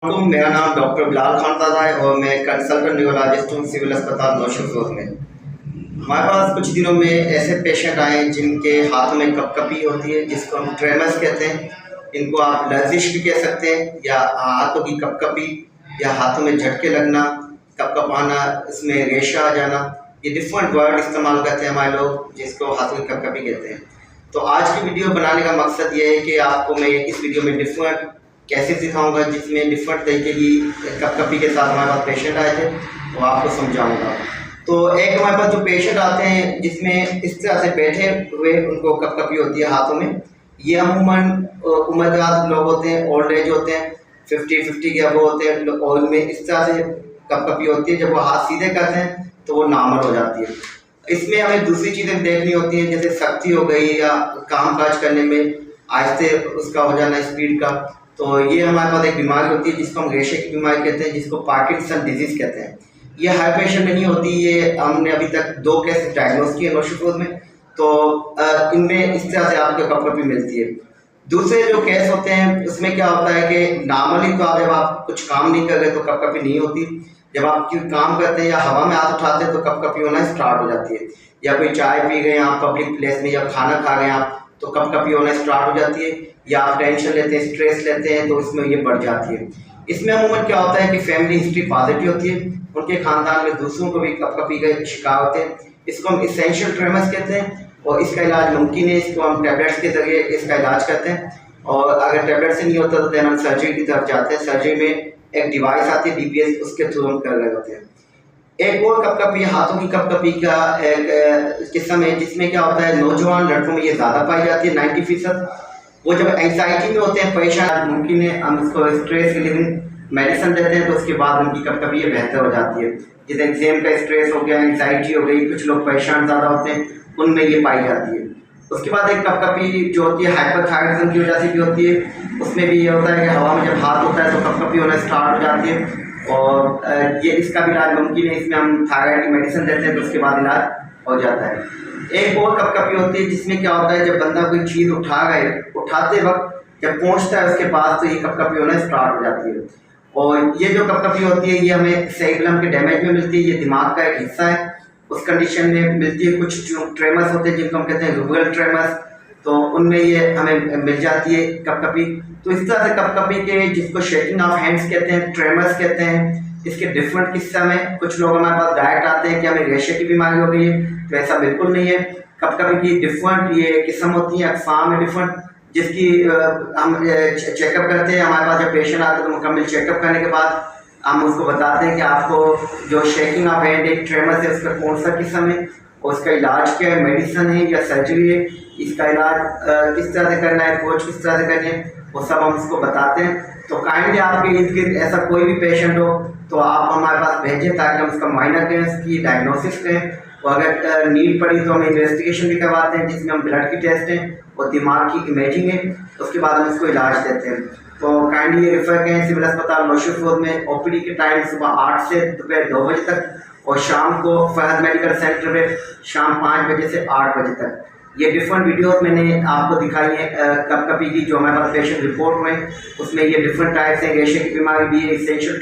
मेरा नाम डॉक्टर बिलाल खानदादा है और मैं कंसल्टेंट न्यूरोलॉजिस्ट हूँ सिविल अस्पताल नौशहरों में। हमारे पास कुछ दिनों में ऐसे पेशेंट आए जिनके हाथों में कपकपी होती है, जिसको हम ट्रेमर्स कहते हैं। इनको आप लर्जिश भी कह सकते हैं, या हाथों की कपकपी या हाथों में झटके लगना, कपकपाना, इसमें रेशा आ जाना, ये डिफरेंट वर्ड इस्तेमाल करते हैं हमारे लोग, जिसको हाथों की कपकपी कहते हैं। तो आज की वीडियो बनाने का मकसद ये है कि आपको मैं इस वीडियो में डिफरेंट कैसे सिखाऊंगा, जिसमें डिफरेंट तरीके की कपकपी के साथ हमारे पास पेशेंट आए थे, तो आपको समझाऊंगा। तो एक हमारे पास जो पेशेंट आते हैं जिसमें इस तरह से बैठे हुए उनको कपकपी होती है हाथों में, ये अमूमन उम्रदराज लोग होते हैं, ओल्ड एज होते हैं, 50 के अबव होते हैं, और उनमें इस तरह से कपकपी होती है। जब वो हाथ सीधे करते हैं तो वो नॉर्मल हो जाती है। इसमें हमें दूसरी चीज़ें देखनी होती हैं, जैसे सख्ती हो गई या काम काज करने में आहिस्ते उसका हो जाना स्पीड का। तो ये हमारे पास एक बीमारी होती है जिसको हम रेशे की बीमारी कहते हैं, जिसको पार्किंसन डिजीज़ कहते हैं। ये हाई पेशेंट नहीं होती, ये हमने अभी तक 2 केस डायग्नोज किए नौशहरों में। तो इनमें इस तरह से आपको कपकपी मिलती है। दूसरे जो केस होते हैं उसमें क्या होता है कि नॉर्मली तो जब आप कुछ काम नहीं कर रहे तो कपकपी नहीं होती। जब आप काम करते हैं या हवा में हाथ उठाते हैं तो कपकपी होना स्टार्ट हो जाती है। या कोई चाय पी गए आप पब्लिक प्लेस में, या खाना खा गए आप, तो कपकपी होना स्टार्ट हो जाती है। या आप टेंशन लेते हैं, स्ट्रेस लेते हैं, तो इसमें ये बढ़ जाती है। इसमें अमूमन क्या होता है कि फैमिली हिस्ट्री पॉजिटिव होती है, उनके खानदान में दूसरों को भी कपकपी का शिकार होते हैं। इसको हम इसेंशियल ट्रेमर्स कहते हैं, और इसका इलाज मुमकिन है। इसको हम टैबलेट्स के जरिए इसका इलाज करते हैं, और अगर टैबलेट से नहीं होता तो देन हम सर्जरी की तरफ जाते हैं। सर्जरी में एक डिवाइस आती है DPS, उसके थ्रू हम कर रहे होते हैं। एक और कपकपी, हाथों की कपकपी का एक किस्म है, जिसमें क्या होता है नौजवान लड़कों में ये ज़्यादा पाई जाती है, 90%। वो जब एंग्जाइटी में होते हैं, परेशान, मुमकिन है हम उसको स्ट्रेस रिलीविंग मेडिसिन देते हैं, तो उसके बाद उनकी कपकपी ये बेहतर हो जाती है। जैसे एग्जाम का स्ट्रेस हो गया, एंग्जाइटी हो गई, कुछ लोग परेशान ज़्यादा होते हैं, उनमें ये पाई जाती है। उसके बाद एक कपकपी जो होती है हाइपरथायराइडिज्म की वजह से भी होती है। उसमें भी ये होता है कि हवा में जब हाथ होता है तो कपकपी होना स्टार्ट हो जाती है, और ये इसका भी इलाज मुमकिन है। इसमें हम थायराइड की मेडिसिन देते हैं, तो उसके बाद इलाज हो जाता है। एक और कपकपी होती है जिसमें क्या होता है, जब बंदा कोई चीज़ उठाते वक्त जब पहुंचता है उसके पास, तो ये कपकपी होना स्टार्ट हो जाती है। और ये जो कपकपी होती है ये हमें सेरिबेलम के डैमेज में मिलती है, ये दिमाग का एक हिस्सा है, उस कंडीशन में मिलती है। कुछ जो ट्रेमर्स होते हैं जिनको हम कहते हैं रूरल ट्रेमर्स, तो उनमें ये हमें मिल जाती है कपकपी। तो इस तरह से कपकपी के, जिसको शेकिंग ऑफ हैंड्स कहते हैं, ट्रेमर्स कहते हैं, इसके डिफरेंट किस्म में। कुछ लोग हमारे पास डायरेक्ट आते हैं कि हमें रेशे की बीमारी हो गई है, तो ऐसा बिल्कुल नहीं है। कपकपी की डिफरेंट ये किस्म होती है, अक़साम है डिफरेंट, जिसकी हम चेकअप करते हैं। हमारे पास जब पेशेंट आते हैं तो मुकम्मल चेकअप करने के बाद हम उसको बताते हैं कि आपको जो शेकिंग ऑफ हैंड एक ट्रेमर है उसका कौन सा किस्म है, और उसका इलाज क्या है, मेडिसिन है या सर्जरी है, इसका इलाज किस तरह से करना है, कोच किस तरह से करनी है, वो सब हम उसको बताते हैं। तो काइंडली आपके इर्द गिर्द ऐसा कोई भी पेशेंट हो तो आप हमारे पास भेजें, ताकि हम उसका मुआयना करें, उसकी डायग्नोसिस करें, और अगर नीड पड़ी तो हम इन्वेस्टिगेशन भी करवाते हैं, जिसमें हम ब्लड की टेस्ट है और दिमाग की इमेजिंग है, उसके बाद हम उसको इलाज देते हैं। तो काइंडली ये रेफर करें सिविल अस्पताल नौशहरों में। OPD के टाइम सुबह 8 से दोपहर 2 बजे तक, और शाम को फहद मेडिकल सेंटर में शाम 5 बजे से 8 बजे तक। ये डिफरेंट वीडियोस मैंने आपको दिखाई है कपकपी की, जो हमारे पास पेशेंट रिपोर्ट हुए, उसमें ये डिफरेंट टाइप्स हैं। रेशे की बीमारी भी है, इसेंशियल